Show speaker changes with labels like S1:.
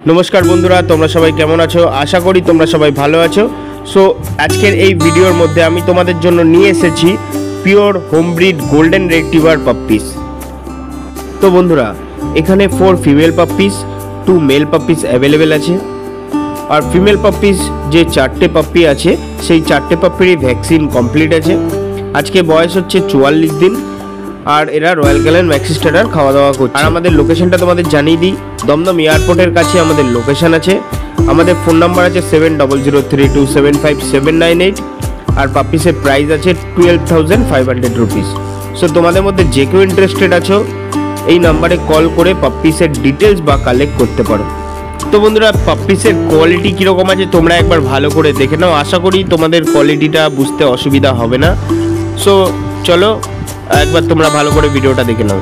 S1: नमस्कार बंधुरा তোমরা সবাই কেমন আছো আশা করি তোমরা সবাই ভালো আছো। সো আজকের এই ভিডিওর মধ্যে আমি তোমাদের জন্য নিয়ে এসেছি pure home breed golden retriever puppies. তো বন্ধুরা এখানে 4 female puppies 2 male puppies available আছে। আর ফিমেল পাপ্পিস যে 4টে পাপ্পি আছে সেই 4টে পাপ্পিরই ভ্যাকসিন কমপ্লিট আছে। আজকে বয়স হচ্ছে 44 দিন আর এরা রয়্যাল ক্যালেন ম্যাক্সিস্টার খাওয়া দাওয়া করছে। আর আমাদের লোকেশনটা তোমাদের জানিয়ে দিই, দমদম এয়ারপোর্টের কাছে আমাদের লোকেশন আছে। আমাদের ফোন নাম্বার আছে 7003275798 আর পাপ্পিসের প্রাইস আছে 12,500 রুপিস। সো তোমাদের মধ্যে যে কেউ ইন্টারেস্টেড আছো এই নাম্বারে কল করে পাপ্পিসের ডিটেলস বা কালেক্ট করতে পারো। তো বন্ধুরা পাপ্পিসের কোয়ালিটি কীরকম আছে তোমরা একবার ভালো করে দেখে নাও, আশা করি তোমাদের কোয়ালিটিটা বুঝতে অসুবিধা হবে না। সো চলো একবার তোমরা ভালো করে ভিডিওটা দেখে নাও।